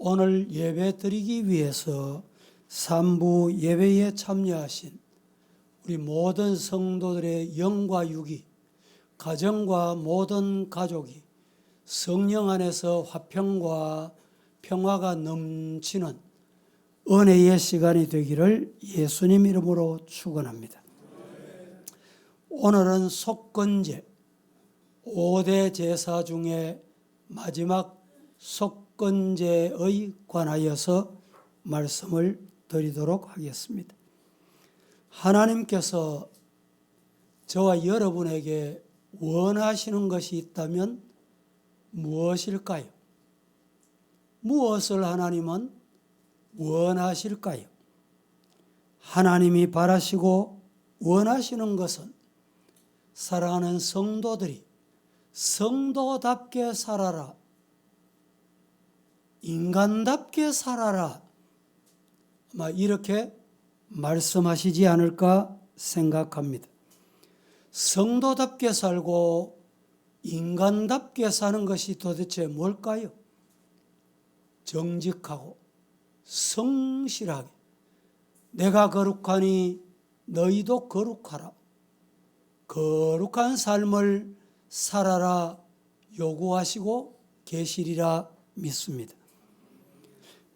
오늘 예배 드리기 위해서 3부 예배에 참여하신 우리 모든 성도들의 영과 육이, 가정과 모든 가족이 성령 안에서 화평과 평화가 넘치는 은혜의 시간이 되기를 예수님 이름으로 축원합니다. 오늘은 속건제, 5대 제사 중에 마지막 속건제에 관하여서 말씀을 드리도록 하겠습니다. 하나님께서 저와 여러분에게 원하시는 것이 있다면 무엇일까요? 무엇을 하나님은 원하실까요? 하나님이 바라시고 원하시는 것은 사랑하는 성도들이 성도답게 살아라, 인간답게 살아라, 이렇게 말씀하시지 않을까 생각합니다. 성도답게 살고 인간답게 사는 것이 도대체 뭘까요? 정직하고 성실하게, 내가 거룩하니 너희도 거룩하라, 거룩한 삶을 살아라 요구하시고 계시리라 믿습니다.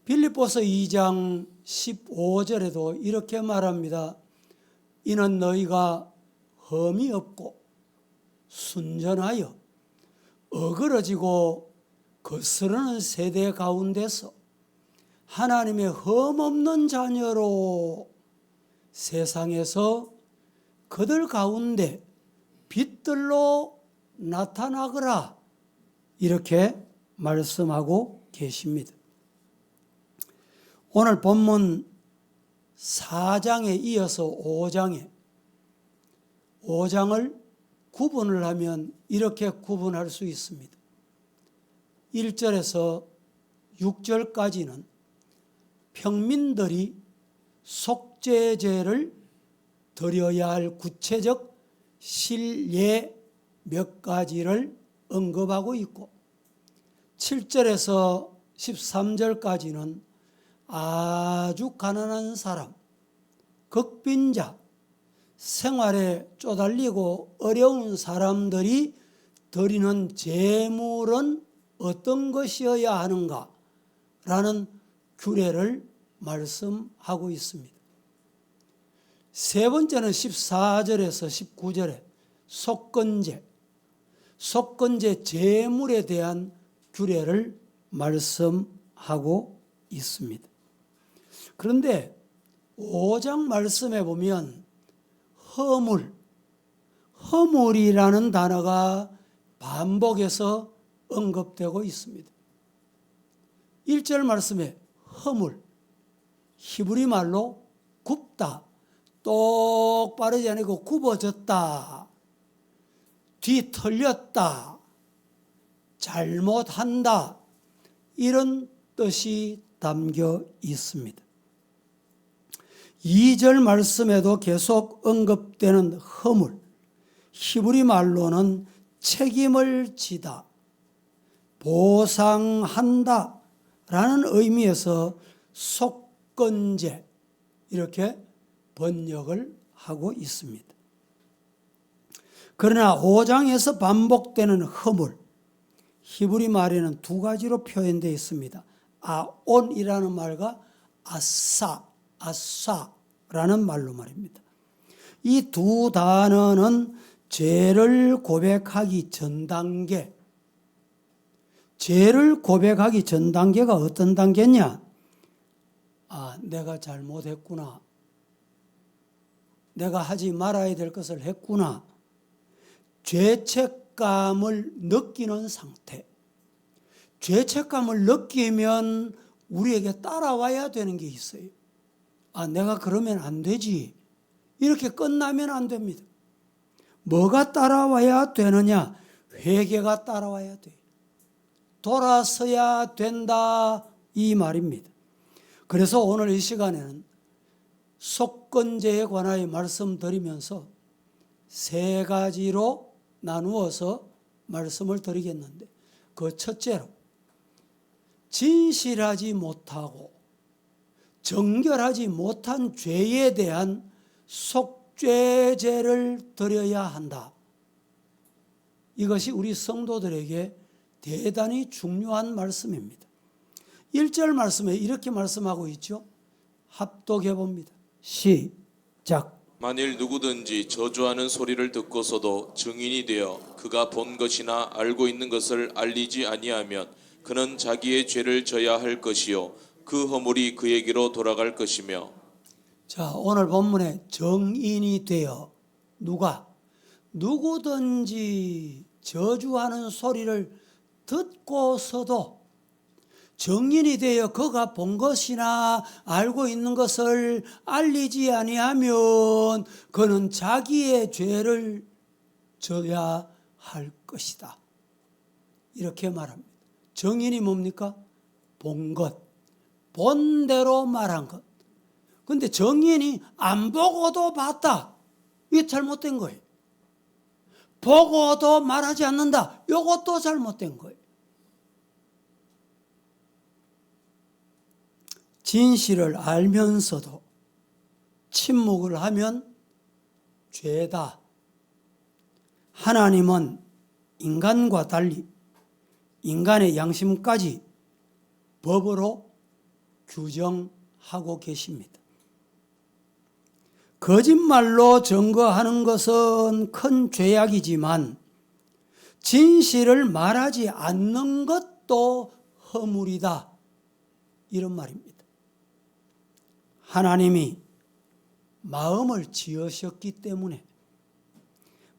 빌립보서 2장 15절에도 이렇게 말합니다. 이는 너희가 흠이 없고 순전하여 어그러지고 거스르는 세대 가운데서 하나님의 흠없는 자녀로 세상에서 그들 가운데 빛들로 나타나거라, 이렇게 말씀하고 계십니다. 오늘 본문 4장에 이어서 5장을 구분을 하면 이렇게 구분할 수 있습니다. 1절에서 6절까지는 평민들이 속죄제를 드려야 할 구체적 실례 몇 가지를 언급하고 있고, 7절에서 13절까지는 아주 가난한 사람, 극빈자, 생활에 쪼달리고 어려운 사람들이 드리는 제물은 어떤 것이어야 하는가라는 규례를 말씀하고 있습니다. 세 번째는 14절에서 19절에 속건제 제물에 대한 규례를 말씀하고 있습니다. 그런데 5장 말씀에 보면 허물이라는 단어가 반복해서 언급되고 있습니다. 1절 말씀에 허물, 히브리 말로 굽다, 똑바르지 않고 굽어졌다, 뒤틀렸다, 잘못한다, 이런 뜻이 담겨 있습니다. 2절 말씀에도 계속 언급되는 허물, 히브리 말로는 책임을 지다, 보상한다 라는 의미에서 속건제, 이렇게 번역을 하고 있습니다. 그러나 5장에서 반복되는 허물, 히브리 말에는 두 가지로 표현되어 있습니다. 아온이라는 말과 아사라는 말로 말입니다. 이 두 단어는 죄를 고백하기 전 단계, 죄를 고백하기 전 단계가 어떤 단계냐? 내가 잘못했구나, 내가 하지 말아야 될 것을 했구나, 죄책감을 느끼는 상태. 죄책감을 느끼면 우리에게 따라와야 되는 게 있어요. 내가 그러면 안 되지, 이렇게 끝나면 안 됩니다. 뭐가 따라와야 되느냐? 회개가 따라와야 돼요. 돌아서야 된다, 이 말입니다. 그래서 오늘 이 시간에는 속건제에 관하여 말씀드리면서 세 가지로 나누어서 말씀을 드리겠는데, 그 첫째로 진실하지 못하고 정결하지 못한 죄에 대한 속죄제를 드려야 한다. 이것이 우리 성도들에게 대단히 중요한 말씀입니다. 1절 말씀에 이렇게 말씀하고 있죠. 합독해 봅니다. 시작. 만일 누구든지 저주하는 소리를 듣고서도 증인이 되어 그가 본 것이나 알고 있는 것을 알리지 아니하면 그는 자기의 죄를 져야 할 것이요 그 허물이 그에게로 돌아갈 것이며. 자, 오늘 본문에 정인이 되어 누가 누구든지 저주하는 소리를 듣고서도 정인이 되어 그가 본 것이나 알고 있는 것을 알리지 아니하면 그는 자기의 죄를 져야 할 것이다. 이렇게 말합니다. 정인이 뭡니까? 본 것, 본 대로 말한 것. 근데 정인이 안 보고도 봤다. 이게 잘못된 거예요. 보고도 말하지 않는다. 이것도 잘못된 거예요. 진실을 알면서도 침묵을 하면 죄다. 하나님은 인간과 달리 인간의 양심까지 법으로 규정하고 계십니다. 거짓말로 증거하는 것은 큰 죄악이지만 진실을 말하지 않는 것도 허물이다. 이런 말입니다. 하나님이 마음을 지으셨기 때문에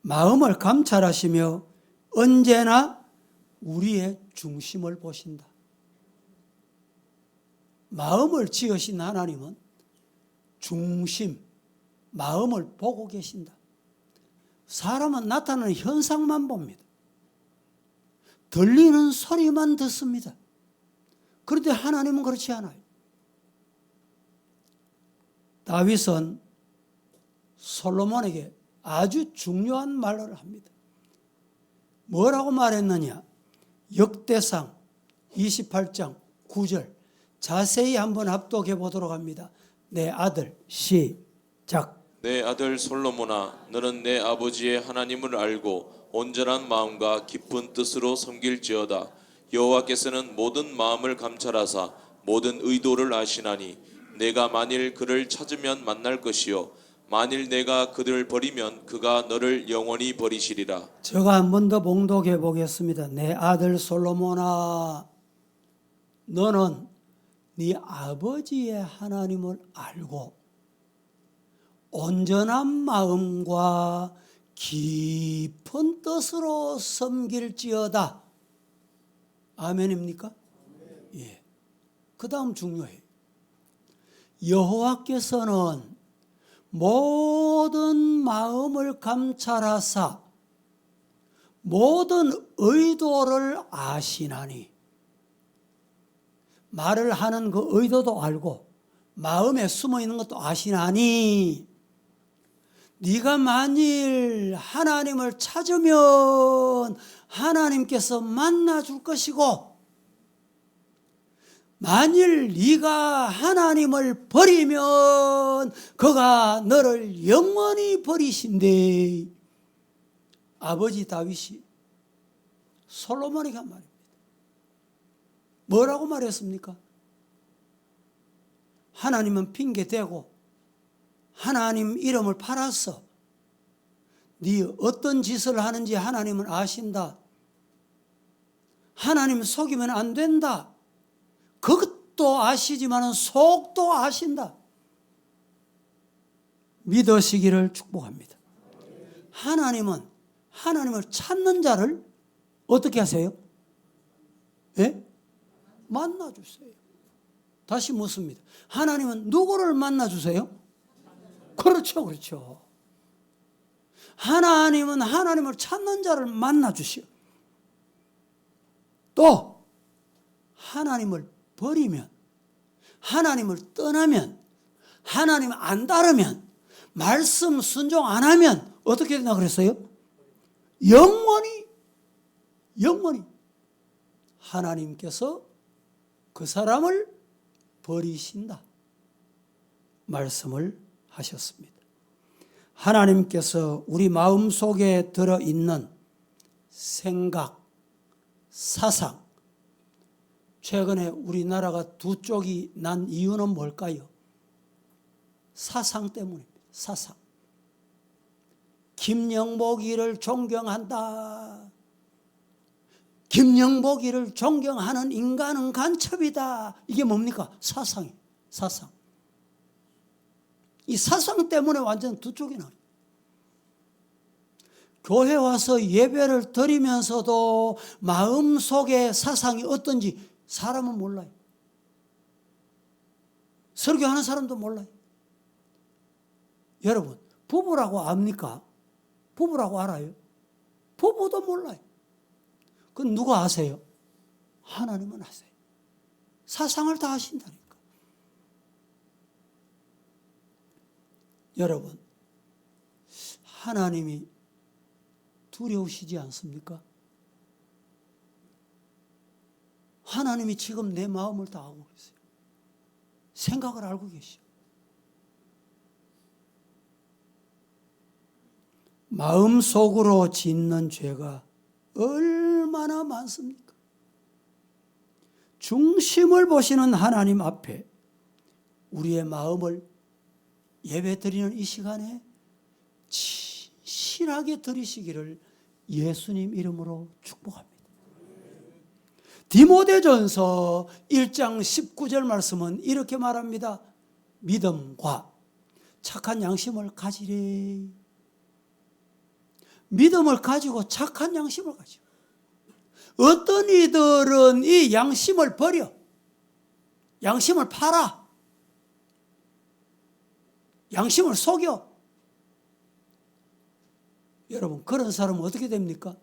마음을 감찰하시며 언제나 우리의 중심을 보신다. 마음을 지으신 하나님은 중심, 마음을 보고 계신다. 사람은 나타나는 현상만 봅니다. 들리는 소리만 듣습니다. 그런데 하나님은 그렇지 않아요. 다윗은 솔로몬에게 아주 중요한 말을 합니다. 뭐라고 말했느냐? 역대상 28장 9절 자세히 한번 합독해 보도록 합니다. 내 아들 시작. 내 아들 솔로몬아, 너는 내 아버지의 하나님을 알고 온전한 마음과 깊은 뜻으로 섬길지어다. 여호와께서는 모든 마음을 감찰하사 모든 의도를 아시나니 내가 만일 그를 찾으면 만날 것이요 만일 내가 그를 버리면 그가 너를 영원히 버리시리라. 제가 한 번 더 봉독해 보겠습니다. 내 아들 솔로몬아, 너는 네 아버지의 하나님을 알고 온전한 마음과 깊은 뜻으로 섬길지어다. 아멘입니까? 예. 그 다음 중요해요. 여호와께서는 모든 마음을 감찰하사 모든 의도를 아시나니. 말을 하는 그 의도도 알고 마음에 숨어 있는 것도 아시나니 네가 만일 하나님을 찾으면 하나님께서 만나줄 것이고 만일 네가 하나님을 버리면 그가 너를 영원히 버리신대. 아버지 다윗이 솔로몬에게 한 말입니다. 뭐라고 말했습니까? 하나님은 핑계대고 하나님 이름을 팔았어. 네 어떤 짓을 하는지 하나님은 아신다. 하나님 속이면 안 된다. 그것도 아시지만 속도 아신다. 믿으시기를 축복합니다. 하나님은 하나님을 찾는 자를 어떻게 하세요? 예? 만나주세요. 다시 묻습니다. 하나님은 누구를 만나주세요? 그렇죠, 그렇죠. 하나님은 하나님을 찾는 자를 만나주시오. 또 하나님을 버리면, 하나님을 떠나면, 하나님 안 따르면, 말씀 순종 안 하면 어떻게 된다 그랬어요? 영원히 하나님께서 그 사람을 버리신다 말씀을 하셨습니다. 하나님께서 우리 마음속에 들어있는 생각, 사상, 최근에 우리나라가 두 쪽이 난 이유는 뭘까요? 사상 때문입니다. 사상. 김영복이를 존경한다. 김영복이를 존경하는 인간은 간첩이다. 이게 뭡니까? 사상이에요. 사상. 이 사상 때문에 완전 두 쪽이 나요. 교회 와서 예배를 드리면서도 마음속에 사상이 어떤지 사람은 몰라요. 설교하는 사람도 몰라요. 여러분, 부부라고 압니까? 부부라고 알아요? 부부도 몰라요. 그건 누가 아세요? 하나님은 아세요. 사상을 다 아신다니까. 여러분, 하나님이 두려우시지 않습니까? 하나님이 지금 내 마음을 다 알고 계세요. 생각을 알고 계시오. 마음속으로 짓는 죄가 얼마나 많습니까? 중심을 보시는 하나님 앞에 우리의 마음을 예배 드리는 이 시간에 진실하게 드리시기를 예수님 이름으로 축복합니다. 디모데전서 1장 19절 말씀은 이렇게 말합니다. 믿음과 착한 양심을 가지래. 믿음을 가지고 착한 양심을 가지고. 어떤 이들은 이 양심을 버려. 양심을 팔아. 양심을 속여. 여러분, 그런 사람은 어떻게 됩니까?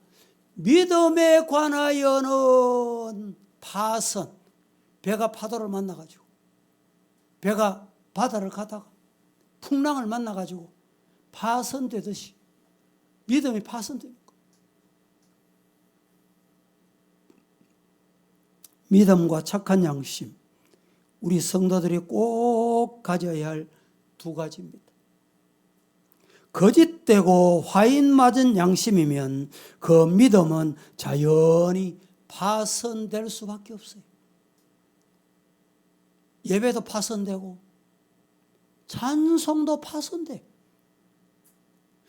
믿음에 관하여는 파선. 배가 파도를 만나가지고, 배가 바다를 가다가 풍랑을 만나가지고 파선되듯이 믿음이 파선됩니다. 믿음과 착한 양심, 우리 성도들이 꼭 가져야 할 두 가지입니다. 거짓되고 화인 맞은 양심이면 그 믿음은 자연히 파선될 수밖에 없어요. 예배도 파선되고 찬송도 파선돼.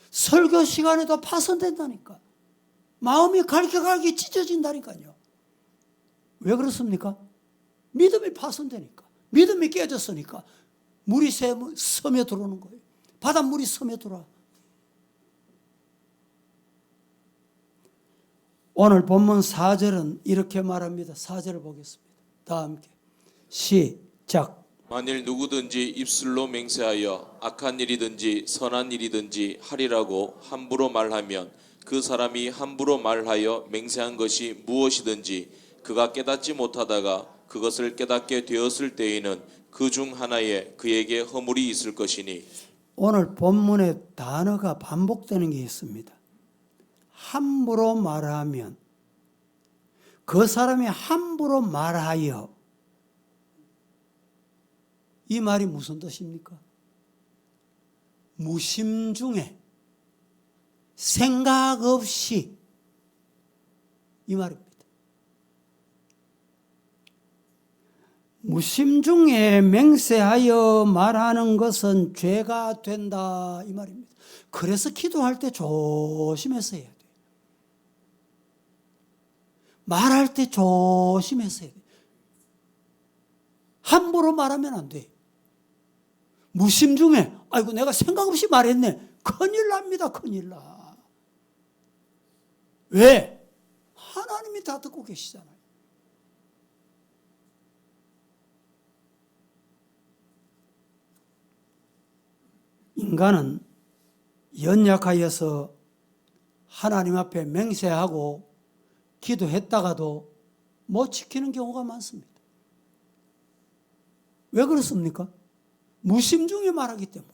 설교 시간에도 파선된다니까. 마음이 갈기갈기 찢어진다니까요. 왜 그렇습니까? 믿음이 파손되니까. 믿음이 깨졌으니까 물이 섬에 들어오는 거예요. 바닷물이 섬에 들어와. 오늘 본문 4절은 이렇게 말합니다. 4절을 보겠습니다. 다 함께 시작. 만일 누구든지 입술로 맹세하여 악한 일이든지 선한 일이든지 하리라고 함부로 말하면 그 사람이 함부로 말하여 맹세한 것이 무엇이든지 그가 깨닫지 못하다가 그것을 깨닫게 되었을 때에는 그 중 하나에 그에게 허물이 있을 것이니. 오늘 본문에 단어가 반복되는 게 있습니다. 함부로 말하면, 그 사람이 함부로 말하여, 이 말이 무슨 뜻입니까? 무심 중에 생각 없이, 이 말입니다. 무심 중에 맹세하여 말하는 것은 죄가 된다, 이 말입니다. 그래서 기도할 때 조심해서 해야 돼요. 말할 때 조심해서 해야 돼요. 함부로 말하면 안 돼요. 무심 중에 아이고 내가 생각 없이 말했네. 큰일 납니다. 큰일 나. 왜? 하나님이 다 듣고 계시잖아요. 인간은 연약하여서 하나님 앞에 맹세하고 기도했다가도 못 지키는 경우가 많습니다. 왜 그렇습니까? 무심 중에 말하기 때문에.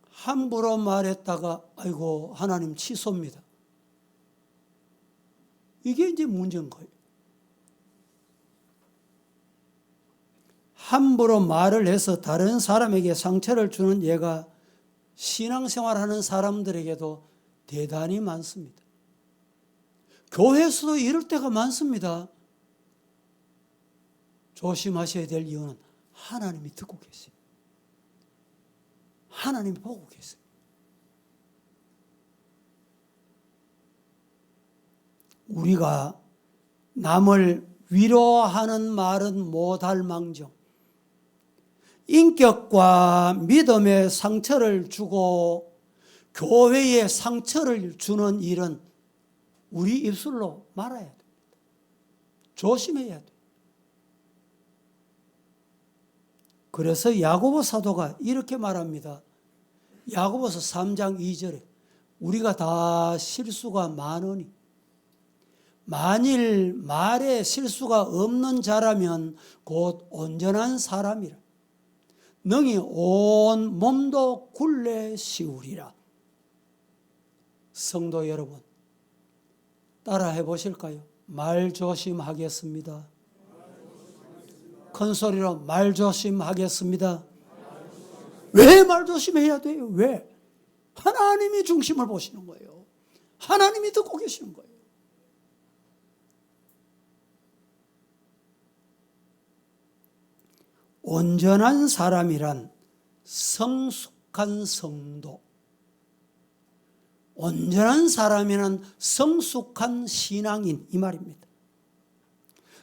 함부로 말했다가 아이고 하나님 취소입니다. 이게 이제 문제인 거예요. 함부로 말을 해서 다른 사람에게 상처를 주는 예가 신앙생활하는 사람들에게도 대단히 많습니다. 교회에서도 이럴 때가 많습니다. 조심하셔야 될 이유는 하나님이 듣고 계세요. 하나님이 보고 계세요. 우리가 남을 위로하는 말은 못할 망정 인격과 믿음에 상처를 주고 교회에 상처를 주는 일은 우리 입술로 말아야 됩니다. 조심해야 돼요. 그래서 야고보 사도가 이렇게 말합니다. 야고보서 3장 2절에 우리가 다 실수가 많으니 만일 말에 실수가 없는 자라면 곧 온전한 사람이라 능히 온 몸도 굴레 씌우리라. 성도 여러분 따라 해보실까요? 말 조심하겠습니다. 큰 소리로 말 조심하겠습니다. 왜 말 조심해야 돼요? 왜? 하나님이 중심을 보시는 거예요. 하나님이 듣고 계시는 거예요. 온전한 사람이란 성숙한 성도, 온전한 사람이란 성숙한 신앙인 이 말입니다.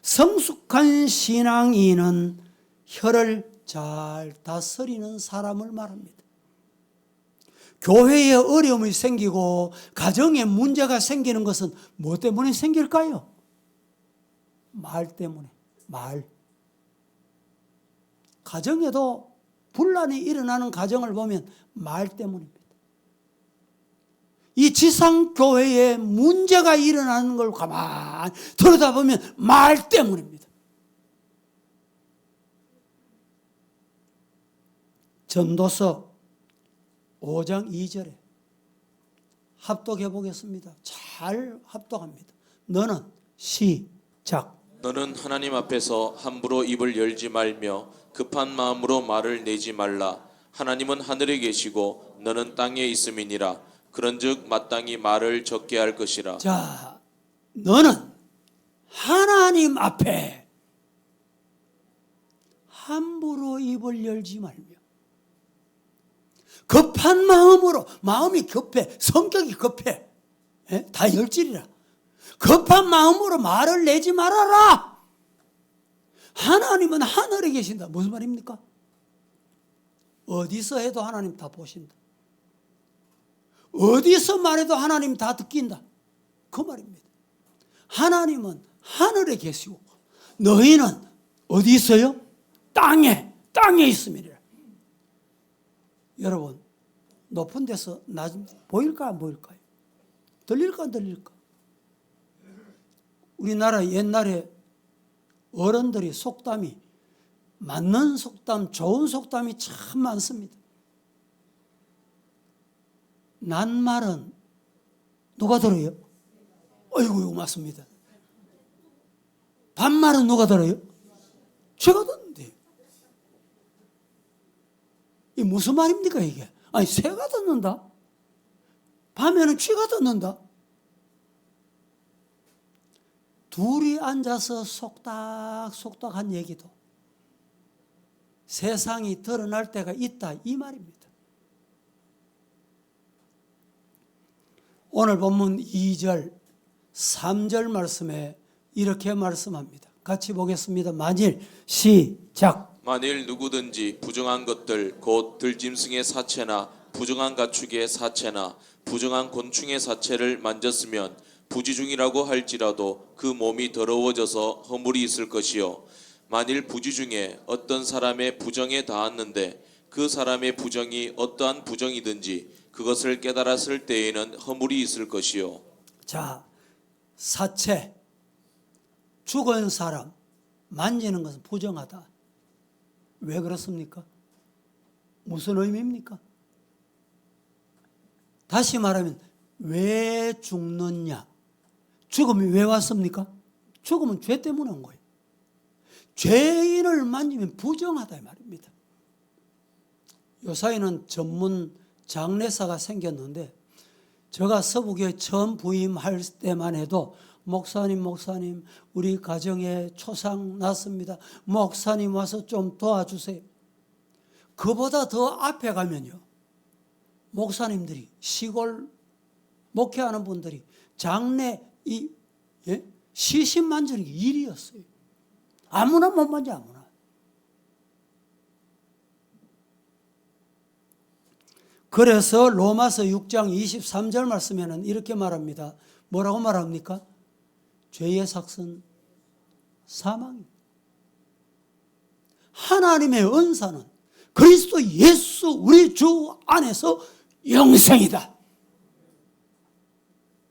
성숙한 신앙인은 혀를 잘 다스리는 사람을 말합니다. 교회에 어려움이 생기고 가정에 문제가 생기는 것은 뭐 때문에 생길까요? 말 때문에. 말. 가정에도 분란이 일어나는 가정을 보면 말 때문입니다. 이 지상교회에 문제가 일어나는 걸 가만히 들여다보면 말 때문입니다. 전도서 5장 2절에 합독해 보겠습니다. 잘 합독합니다. 너는 시작. 너는 하나님 앞에서 함부로 입을 열지 말며 급한 마음으로 말을 내지 말라. 하나님은 하늘에 계시고 너는 땅에 있음이니라. 그런즉 마땅히 말을 적게 할 것이라. 자, 너는 하나님 앞에 함부로 입을 열지 말며 급한 마음으로, 마음이 급해, 성격이 급해, 다 열질이라. 급한 마음으로 말을 내지 말아라. 하나님은 하늘에 계신다. 무슨 말입니까? 어디서 해도 하나님 다 보신다. 어디서 말해도 하나님 다 듣긴다. 그 말입니다. 하나님은 하늘에 계시고 너희는 어디 있어요? 땅에 있습니다. 여러분 높은 데서 보일까 안 보일까요? 들릴까 안 들릴까? 우리나라 옛날에 어른들이 속담이 맞는 속담, 좋은 속담이 참 많습니다. 낱말은 누가 들어요? 어이구 맞습니다. 반말은 누가 들어요? 제가 듣는데. 이 무슨 말입니까 이게? 아니 새가 듣는다? 밤에는 쥐가 듣는다? 둘이 앉아서 속닥속닥한 얘기도 세상이 드러날 때가 있다 이 말입니다. 오늘 본문 2절, 3절 말씀에 이렇게 말씀합니다. 같이 보겠습니다. 만일 시작. 만일 누구든지 부정한 것들 곧 들짐승의 사체나 부정한 가축의 사체나 부정한 곤충의 사체를 만졌으면 부지중이라고 할지라도 그 몸이 더러워져서 허물이 있을 것이요 만일 부지 중에 어떤 사람의 부정에 닿았는데 그 사람의 부정이 어떠한 부정이든지 그것을 깨달았을 때에는 허물이 있을 것이요. 자, 사체, 죽은 사람 만지는 것은 부정하다. 왜 그렇습니까? 무슨 의미입니까? 다시 말하면 왜 죽느냐? 죽음이 왜 왔습니까? 죽음은 죄 때문에 온 거예요. 죄인을 만지면 부정하다 이 말입니다. 요사이는 전문 장례사가 생겼는데 제가 서부교회 처음 부임할 때만 해도 목사님 우리 가정에 초상 났습니다. 목사님 와서 좀 도와주세요. 그보다 더 앞에 가면요, 목사님들이 시골 목회하는 분들이 장례 시신 만지는 게 일이었어요. 아무나 못 만져, 아무나. 그래서 로마서 6장 23절 말씀에는 이렇게 말합니다. 뭐라고 말합니까? 죄의 삭은 사망입니다. 하나님의 은사는 그리스도 예수 우리 주 안에서 영생이다.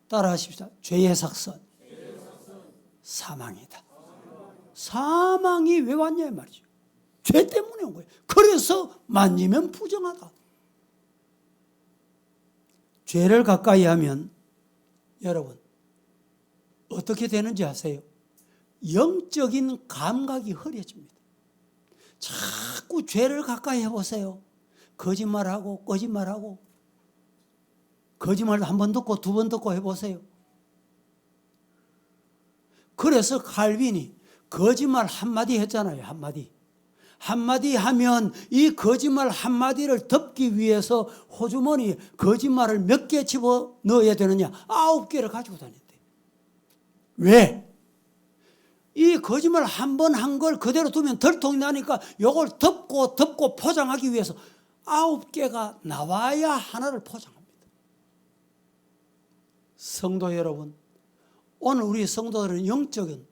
따라하십시다. 죄의 삭은 사망이다. 사망이 왜 왔냐 이 말이죠. 죄 때문에 온 거예요. 그래서 만지면 부정하다. 죄를 가까이 하면 여러분 어떻게 되는지 아세요? 영적인 감각이 흐려집니다. 자꾸 죄를 가까이 해보세요. 거짓말하고 거짓말도 한 번 듣고 두 번 듣고 해보세요. 그래서 칼빈이 거짓말 한마디 했잖아요. 한마디 하면 이 거짓말 한마디를 덮기 위해서 호주머니에 거짓말을 몇 개 집어넣어야 되느냐? 9개를 가지고 다녔대. 왜? 이 거짓말 한 번 한 걸 그대로 두면 덜통이 나니까 이걸 덮고 포장하기 위해서 9개가 나와야 하나를 포장합니다. 성도 여러분, 오늘 우리 성도들은 영적인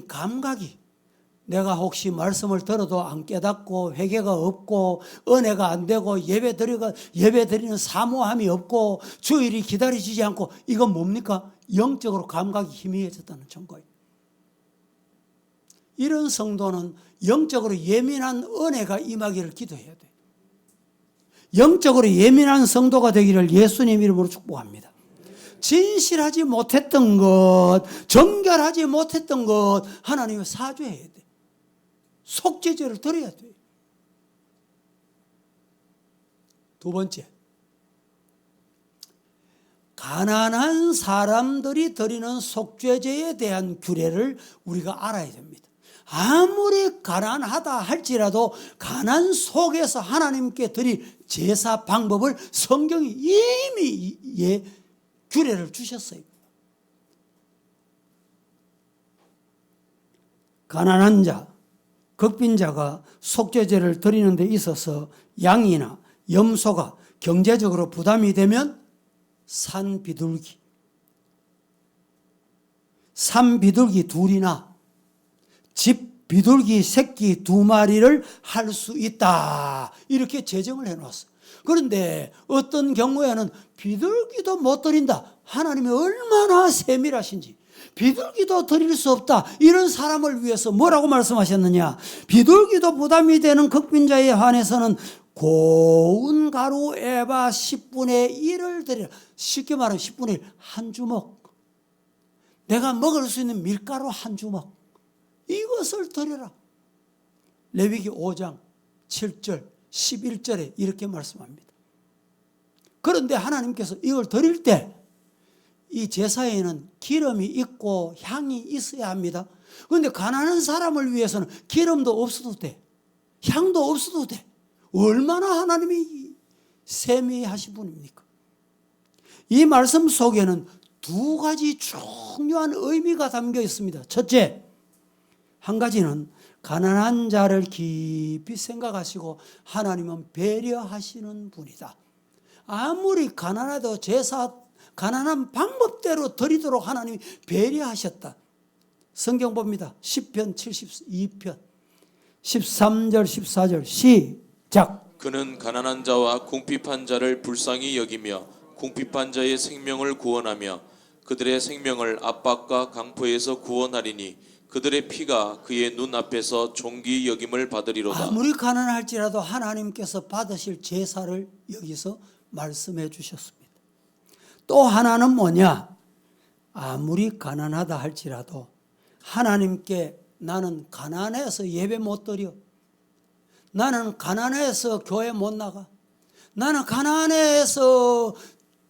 감각이, 내가 혹시 말씀을 들어도 안 깨닫고 회개가 없고 은혜가 안 되고 예배 드리는 사모함이 없고 주일이 기다려지지 않고, 이건 뭡니까? 영적으로 감각이 희미해졌다는 증거예요. 이런 성도는 영적으로 예민한 은혜가 임하기를 기도해야 돼요. 영적으로 예민한 성도가 되기를 예수님 이름으로 축복합니다. 진실하지 못했던 것, 정결하지 못했던 것 하나님을 사죄해야 돼. 속죄제를 드려야 돼. 두 번째, 가난한 사람들이 드리는 속죄제에 대한 규례를 우리가 알아야 됩니다. 아무리 가난하다 할지라도 가난 속에서 하나님께 드릴 제사 방법을 성경이 이미 규례를 주셨어요. 가난한 자, 극빈자가 속죄제를 드리는 데 있어서 양이나 염소가 경제적으로 부담이 되면 산 비둘기 둘이나 집 비둘기 새끼 2마리를 할 수 있다. 이렇게 제정을 해놓았어요. 그런데 어떤 경우에는 비둘기도 못 드린다. 하나님이 얼마나 세밀하신지. 비둘기도 드릴 수 없다. 이런 사람을 위해서 뭐라고 말씀하셨느냐? 비둘기도 부담이 되는 극빈자에 한해서는 고운 가루 에바 10분의 1을 드리라. 쉽게 말하면 10분의 1, 한 주먹. 내가 먹을 수 있는 밀가루 한 주먹. 이것을 드려라. 레위기 5장 7절 11절에 이렇게 말씀합니다. 그런데 하나님께서 이걸 드릴 때 이 제사에는 기름이 있고 향이 있어야 합니다. 그런데 가난한 사람을 위해서는 기름도 없어도 돼. 향도 없어도 돼. 얼마나 하나님이 세미하신 분입니까? 이 말씀 속에는 2가지 중요한 의미가 담겨 있습니다. 첫째, 한 가지는 가난한 자를 깊이 생각하시고 하나님은 배려하시는 분이다. 아무리 가난해도 가난한 방법대로 드리도록 하나님이 배려하셨다. 성경 봅니다. 시편 72편 13절 14절 시작. 그는 가난한 자와 궁핍한 자를 불쌍히 여기며 궁핍한 자의 생명을 구원하며 그들의 생명을 압박과 강포에서 구원하리니 그들의 피가 그의 눈앞에서 존귀 여김을 받으리로다. 아무리 가난할지라도 하나님께서 받으실 제사를 여기서 말씀해 주셨습니다. 또 하나는 뭐냐? 아무리 가난하다 할지라도 하나님께 나는 가난해서 예배 못 드려. 나는 가난해서 교회 못 나가. 나는 가난해서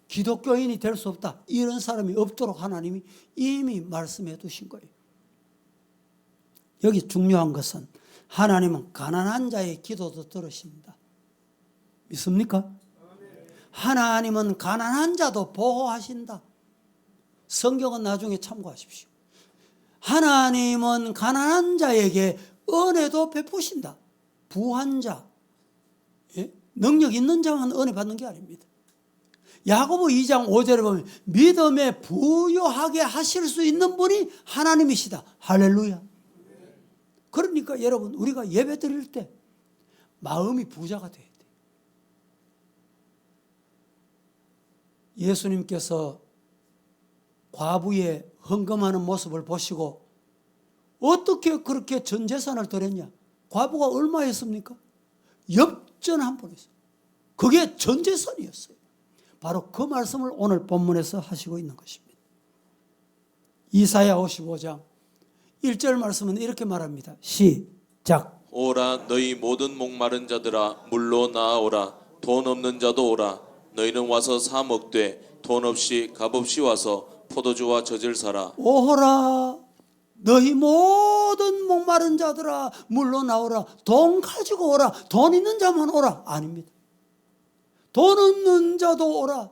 기독교인이 될 수 없다. 이런 사람이 없도록 하나님이 이미 말씀해 두신 거예요. 여기 중요한 것은 하나님은 가난한 자의 기도도 들으십니다. 믿습니까? 하나님은 가난한 자도 보호하신다. 성경은 나중에 참고하십시오. 하나님은 가난한 자에게 은혜도 베푸신다. 부한 자, 능력 있는 자만 은혜 받는 게 아닙니다. 야고보 2장 5절에 보면 믿음에 부요하게 하실 수 있는 분이 하나님이시다. 할렐루야. 그러니까 여러분, 우리가 예배 드릴 때 마음이 부자가 돼야 돼. 예수님께서 과부의 헌금하는 모습을 보시고 어떻게 그렇게 전 재산을 드렸냐? 과부가 얼마 했습니까? 엽전 한 번 했어요. 그게 전 재산이었어요. 바로 그 말씀을 오늘 본문에서 하시고 있는 것입니다. 이사야 55장 1절 말씀은 이렇게 말합니다. 시작. 오라 너희 모든 목마른 자들아 물로 나아오라. 돈 없는 자도 오라. 너희는 와서 사 먹되 돈 없이 값없이 와서 포도주와 젖을 사라. 오호라 너희 모든 목마른 자들아 물로 나오라. 돈 가지고 오라. 돈 있는 자만 오라. 아닙니다. 돈 없는 자도 오라.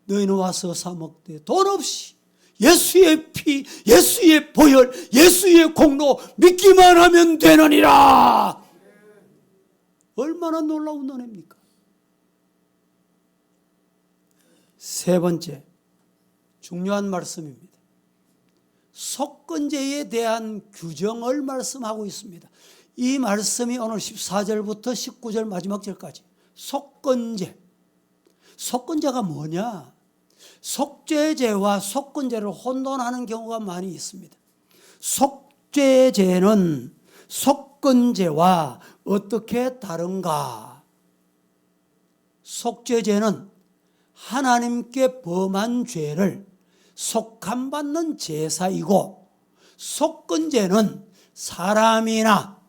너희는 와서 사 먹되 돈 없이 예수의 피, 예수의 보혈, 예수의 공로 믿기만 하면 되느니라. 얼마나 놀라운 은혜입니까? 세 번째, 중요한 말씀입니다. 속건제에 대한 규정을 말씀하고 있습니다. 이 말씀이 오늘 14절부터 19절 마지막 절까지 속건제. 속건제가 뭐냐? 속죄제와 속건제를 혼돈하는 경우가 많이 있습니다. 속죄제는 속건제와 어떻게 다른가? 속죄제는 하나님께 범한 죄를 속함받는 제사이고, 속건제는 사람이나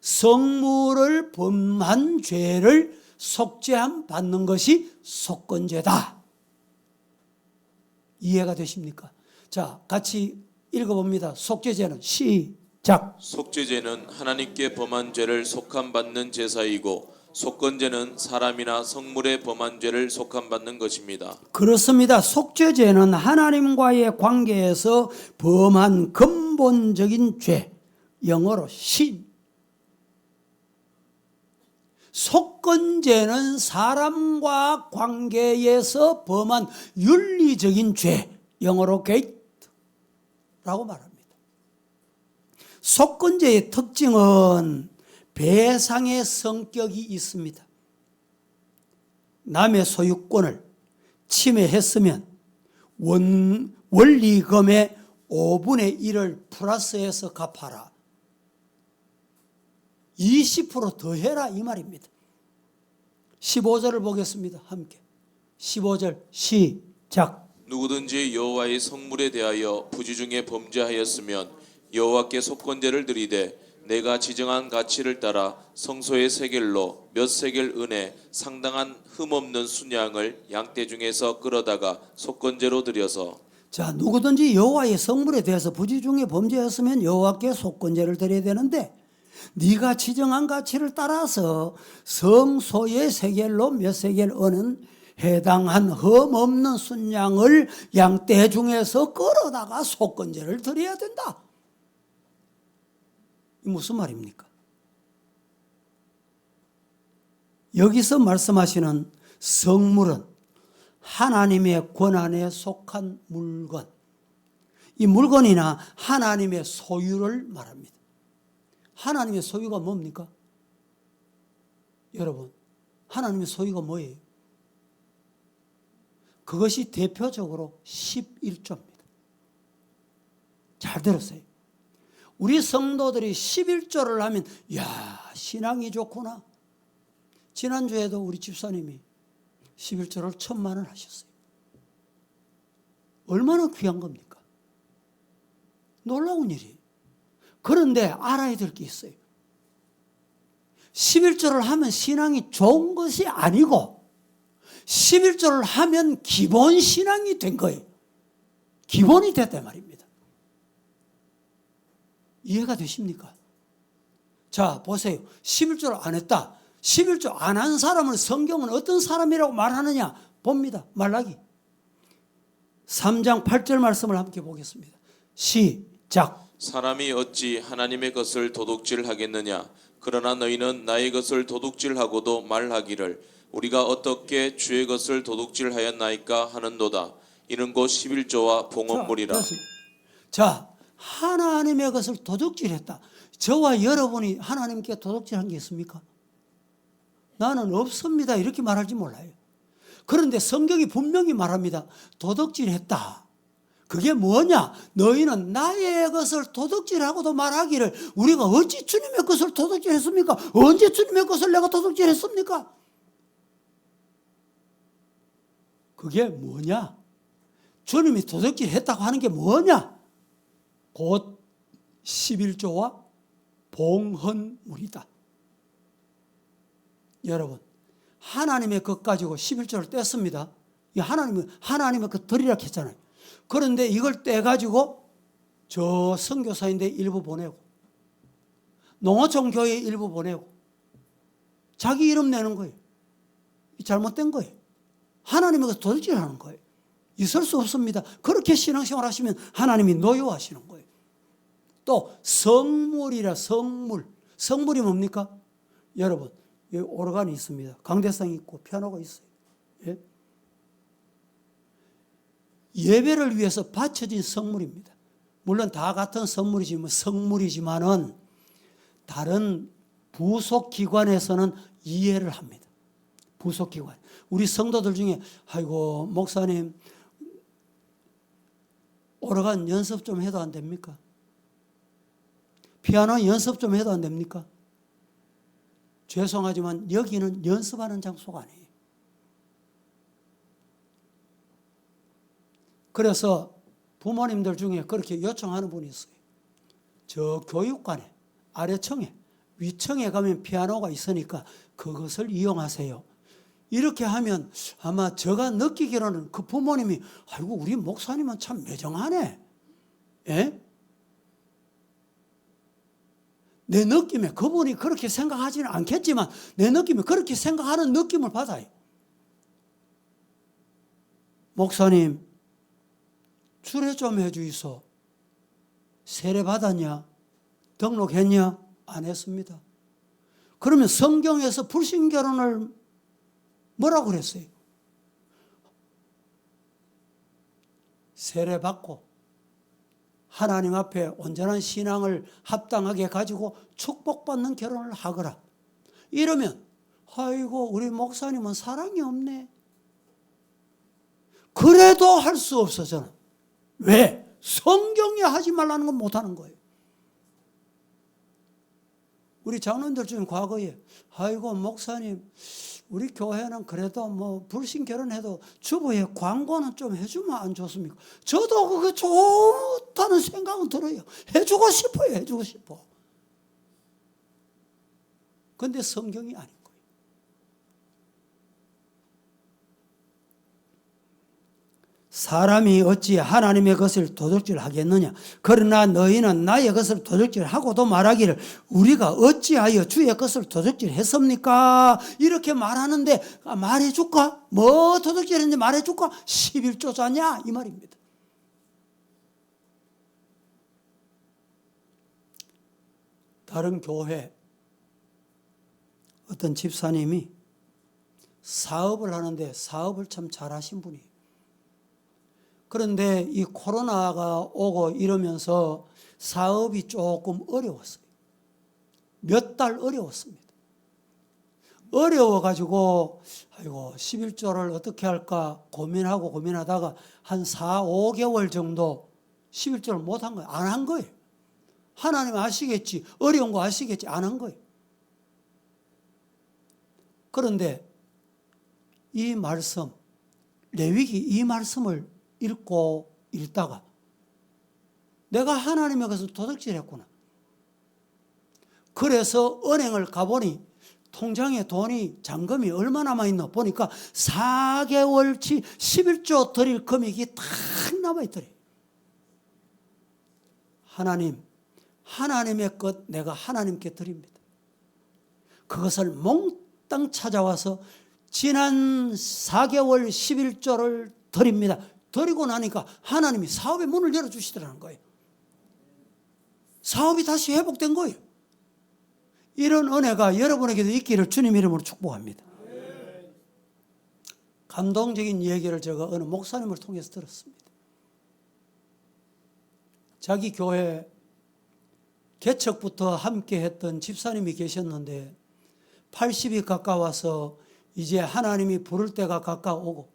성물을 범한 죄를 속죄함 받는 것이 속건제다. 이해가 되십니까? 자, 같이 읽어봅니다. 속죄제는 시작. 속죄제는 하나님께 범한 죄를 속함 받는 제사이고 속건제는 사람이나 성물에 범한 죄를 속함 받는 것입니다. 그렇습니다. 속죄제는 하나님과의 관계에서 범한 근본적인 죄, 영어로 sin. 속건제는 사람과 관계에서 범한 윤리적인 죄, 영어로 gate라고 말합니다. 속건제의 특징은 배상의 성격이 있습니다. 남의 소유권을 침해했으면 원리금의 5분의 1을 플러스해서 갚아라. 20% 더해라 이 말입니다. 15절을 보겠습니다. 함께 15절 시작. 누구든지 여호와의 성물에 대하여 부지 중에 범죄하였으면 여호와께 속건제를 드리되 내가 지정한 가치를 따라 성소의 세겔로 몇 세겔 은에 상당한 흠없는 순양을 양떼 중에서 끌어다가 속건제로 드려서. 자, 누구든지 여호와의 성물에 대해서 부지 중에 범죄했으면 여호와께 속건제를 드려야 되는데, 네가 지정한 가치를 따라서 성소의 세겔로 몇 세겔 은은 해당한 흠없는 순양을 양떼 중에서 끌어다가 속건제를 드려야 된다. 이 무슨 말입니까? 여기서 말씀하시는 성물은 하나님의 권한에 속한 물건, 이 물건이나 하나님의 소유를 말합니다. 하나님의 소유가 뭡니까? 여러분, 하나님의 소유가 뭐예요? 그것이 대표적으로 11조입니다. 잘 들었어요. 우리 성도들이 11조를 하면 야, 신앙이 좋구나. 지난주에도 우리 집사님이 11조를 1000만 원 하셨어요. 얼마나 귀한 겁니까? 놀라운 일이. 그런데 알아야 될 게 있어요. 11조를 하면 신앙이 좋은 것이 아니고 11조를 하면 기본 신앙이 된 거예요. 기본이 됐단 말입니다. 이해가 되십니까? 자, 보세요. 11조를 안 했다. 11조 안 한 사람을 성경은 어떤 사람이라고 말하느냐 봅니다. 말라기 3장 8절 말씀을 함께 보겠습니다. 시작. 사람이 어찌 하나님의 것을 도둑질하겠느냐? 그러나 너희는 나의 것을 도둑질하고도 말하기를 우리가 어떻게 주의 것을 도둑질하였나이까 하는도다. 이는 곧 11조와 봉헌물이라. 자, 하나님의 것을 도둑질했다. 저와 여러분이 하나님께 도둑질한 게 있습니까? 나는 없습니다. 이렇게 말할지 몰라요. 그런데 성경이 분명히 말합니다. 도둑질했다. 그게 뭐냐? 너희는 나의 것을 도둑질하고도 말하기를 우리가 어찌 주님의 것을 도둑질했습니까? 언제 주님의 것을 내가 도둑질했습니까? 그게 뭐냐? 주님이 도둑질했다고 하는 게 뭐냐? 곧 11조와 봉헌물이다. 여러분, 하나님의 것 가지고 11조를 뗐습니다. 하나님의 것 드리라 했잖아요. 그런데 이걸 떼가지고 저 선교사인데 일부 보내고 농어촌 교회 일부 보내고 자기 이름 내는 거예요. 잘못된 거예요. 하나님의 것 도둑질하는 거예요. 있을 수 없습니다. 그렇게 신앙생활 하시면 하나님이 노여워하시는 거예요. 또 성물이라 성물. 성물이 뭡니까? 여러분, 여기 오르간이 있습니다. 강대상이 있고 피아노가 있어요. 예? 예배를 위해서 바쳐진 성물입니다. 물론 다 같은 성물이지만은 다른 부속 기관에서는 이해를 합니다. 부속 기관. 우리 성도들 중에 아이고 목사님 오르간 연습 좀 해도 안 됩니까? 피아노 연습 좀 해도 안 됩니까? 죄송하지만 여기는 연습하는 장소가 아니에요. 그래서 부모님들 중에 그렇게 요청하는 분이 있어요. 저 교육관에, 아래층에, 위층에 가면 피아노가 있으니까 그것을 이용하세요. 이렇게 하면 아마 제가 느끼기로는 그 부모님이 아이고 우리 목사님은 참 매정하네. 예? 내 느낌에 그분이 그렇게 생각하지는 않겠지만 내 느낌에 그렇게 생각하는 느낌을 받아요. 목사님 주례 좀 해주이소. 세례 받았냐? 등록했냐? 안 했습니다. 그러면 성경에서 불신결혼을 뭐라고 그랬어요? 세례 받고 하나님 앞에 온전한 신앙을 합당하게 가지고 축복받는 결혼을 하거라. 이러면 아이고 우리 목사님은 사랑이 없네. 그래도 할 수 없어 저는. 왜? 성경이 하지 말라는 건 못하는 거예요. 우리 장로님들 중에 과거에 아이고 목사님 우리 교회는 그래도 뭐 불신 결혼해도 주부의 광고는 좀 해주면 안 좋습니까? 저도 그거 좋다는 생각은 들어요. 해주고 싶어요. 해주고 싶어. 그런데 성경이 아닌 거예요. 사람이 어찌 하나님의 것을 도둑질하겠느냐? 그러나 너희는 나의 것을 도둑질하고도 말하기를 우리가 어찌하여 주의 것을 도둑질했습니까? 이렇게 말하는데 말해줄까? 뭐 도둑질했는지 말해줄까? 11조자냐? 이 말입니다. 다른 교회 어떤 집사님이 사업을 하는데 사업을 참 잘하신 분이에요. 그런데 이 코로나가 오고 이러면서 사업이 조금 어려웠어요. 몇 달 어려웠습니다. 어려워가지고 아이고 11조를 어떻게 할까 고민하다가 한 4, 5개월 정도 11조를 못한 거예요. 안 한 거예요. 하나님 아시겠지. 어려운 거 아시겠지. 안 한 거예요. 그런데 이 말씀, 레위기 이 말씀을 읽고 읽다가 내가 하나님에게서 도둑질했구나. 그래서 은행을 가보니 통장에 돈이 잔금이 얼마 남아있나 보니까 4개월치 11조 드릴 금액이 딱 남아있더래. 하나님, 하나님의 것 내가 하나님께 드립니다. 그것을 몽땅 찾아와서 지난 4개월 11조를 드립니다. 드리고 나니까 하나님이 사업의 문을 열어주시더라는 거예요. 사업이 다시 회복된 거예요. 이런 은혜가 여러분에게도 있기를 주님 이름으로 축복합니다. 감동적인 얘기를 제가 어느 목사님을 통해서 들었습니다. 자기 교회 개척부터 함께 했던 집사님이 계셨는데 80이 가까워서 이제 하나님이 부를 때가 가까워오고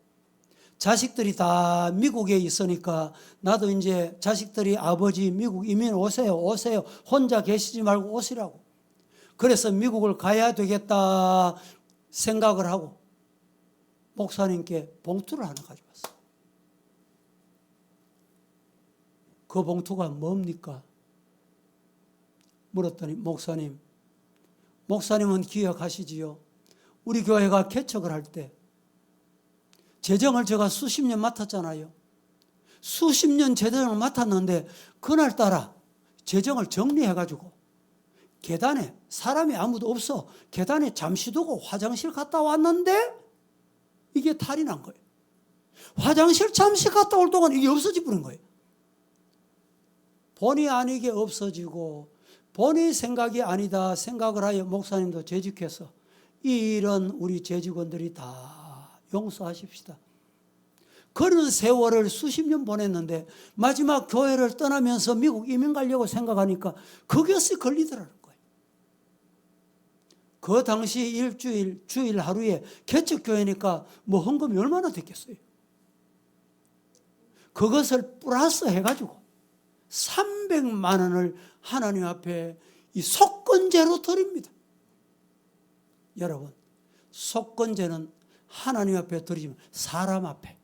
자식들이 다 미국에 있으니까 나도 이제 자식들이 아버지 미국 이민 오세요 혼자 계시지 말고 오시라고. 그래서 미국을 가야 되겠다 생각을 하고 목사님께 봉투를 하나 가져왔어요. 그 봉투가 뭡니까? 물었더니 목사님은 기억하시지요? 우리 교회가 개척을 할 때 재정을 제가 수십 년 맡았잖아요. 수십 년 재정을 맡았는데 그날따라 재정을 정리해가지고 계단에 사람이 아무도 없어 계단에 잠시 두고 화장실 갔다 왔는데 이게 탈이 난 거예요. 화장실 잠시 갔다 올 동안 이게 없어져 버린 거예요. 본의 아니게 없어지고 본의 생각이 아니다 생각을 하여 목사님도 재직해서 이런 우리 재직원들이 다 용서하십시다. 그런 세월을 수십 년 보냈는데 마지막 교회를 떠나면서 미국 이민 가려고 생각하니까 그것이 걸리더라는 거예요. 그 당시 주일 하루에 개척교회니까 뭐 헌금이 얼마나 됐겠어요. 그것을 플러스 해가지고 300만 원을 하나님 앞에 이 속건제로 드립니다. 여러분, 속건제는 하나님 앞에 드리지만 사람 앞에,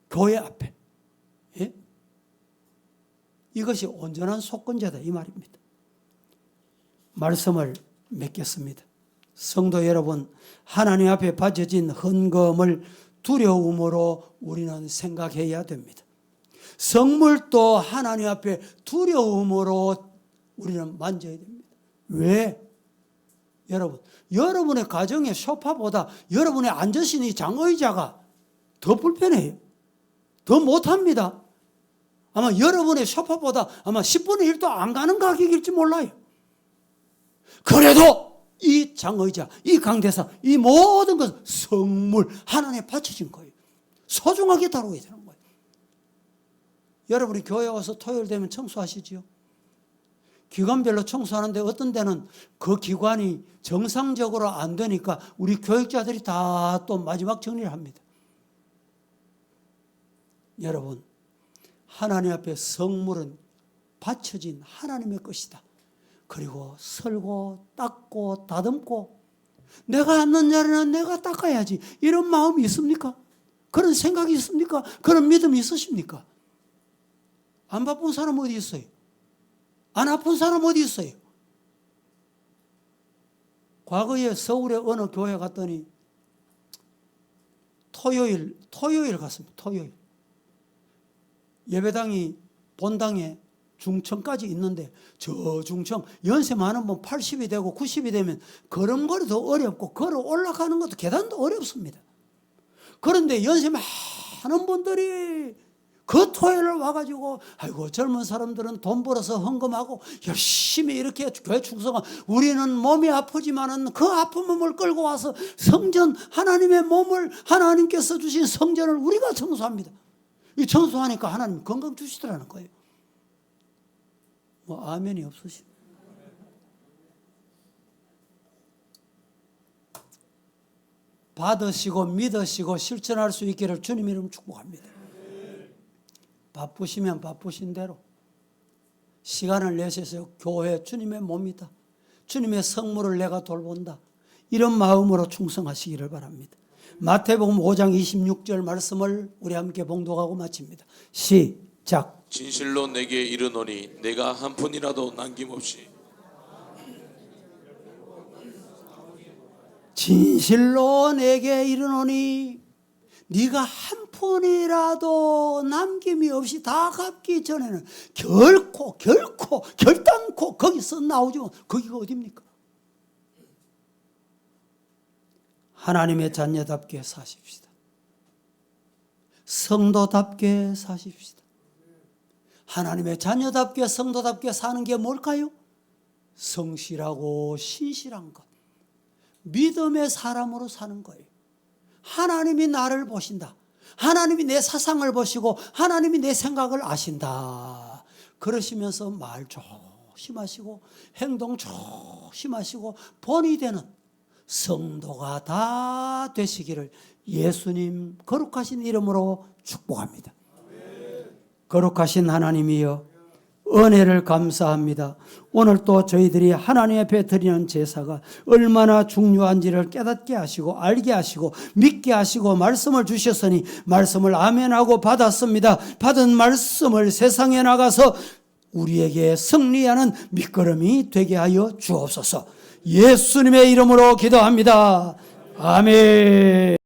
교회 앞에, 예? 이것이 온전한 속건제다 이 말입니다. 말씀을 맺겠습니다. 성도 여러분, 하나님 앞에 바쳐진 헌금을 두려움으로 우리는 생각해야 됩니다. 성물도 하나님 앞에 두려움으로 우리는 만져야 됩니다. 왜? 여러분의 가정의 소파보다 여러분의 앉으신 이 장의자가 더 불편해요. 더 못합니다. 아마 여러분의 소파보다 아마 10분의 1도 안 가는 가격일지 몰라요. 그래도 이 장의자, 이 강대사, 이 모든 것은 성물 하나님에 바쳐진 거예요. 소중하게 다루어야 되는 거예요. 여러분이 교회 와서 토요일 되면 청소하시지요? 기관별로 청소하는데 어떤 데는 그 기관이 정상적으로 안 되니까 우리 교육자들이 다 또 마지막 정리를 합니다. 여러분, 하나님 앞에 성물은 바쳐진 하나님의 것이다. 그리고 설고 닦고 다듬고 내가 앉는 자리는 내가 닦아야지 이런 마음이 있습니까? 그런 생각이 있습니까? 그런 믿음이 있으십니까? 안 바쁜 사람 어디 있어요? 안 아픈 사람 어디 있어요? 과거에 서울의 어느 교회 갔더니 토요일 갔습니다. 토요일. 예배당이 본당에 중청까지 있는데 저 중청 연세 많은 분 80이 되고 90이 되면 걸음걸이도 어렵고 걸어 올라가는 것도 계단도 어렵습니다. 그런데 연세 많은 분들이 그 토요일을 와가지고 아이고 젊은 사람들은 돈 벌어서 헌금하고 열심히 이렇게 교회 충성하고 우리는 몸이 아프지만은 그 아픈 몸을 끌고 와서 성전 하나님의 몸을 하나님께서 주신 성전을 우리가 청소합니다. 이 청소하니까 하나님 건강 주시더라는 거예요. 뭐 아멘이 없으시죠? 받으시고 믿으시고 실천할 수 있기를 주님 이름 축복합니다. 바쁘시면 바쁘신 대로 시간을 내셔서 교회 주님의 몸이다. 주님의 성물을 내가 돌본다. 이런 마음으로 충성하시기를 바랍니다. 마태복음 5장 26절 말씀을 우리 함께 봉독하고 마칩니다. 시작. 진실로 내게 이르노니 내가 한 푼이라도 남김없이 진실로 내게 이르노니 네가 한 푼이라도 남김이 없이 다 갚기 전에는 결코 거기서 나오지 못. 거기가 어디입니까? 하나님의 자녀답게 사십시다. 성도답게 사십시다. 하나님의 자녀답게 성도답게 사는 게 뭘까요? 성실하고 신실한 것. 믿음의 사람으로 사는 거예요. 하나님이 나를 보신다. 하나님이 내 사상을 보시고 하나님이 내 생각을 아신다. 그러시면서 말 조심하시고 행동 조심하시고 본이 되는 성도가 다 되시기를 예수님 거룩하신 이름으로 축복합니다. 거룩하신 하나님이여, 은혜를 감사합니다. 오늘 또 저희들이 하나님 앞에 드리는 제사가 얼마나 중요한지를 깨닫게 하시고 알게 하시고 믿게 하시고 말씀을 주셨으니 말씀을 아멘하고 받았습니다. 받은 말씀을 세상에 나가서 우리에게 승리하는 밑거름이 되게 하여 주옵소서. 예수님의 이름으로 기도합니다. 아멘.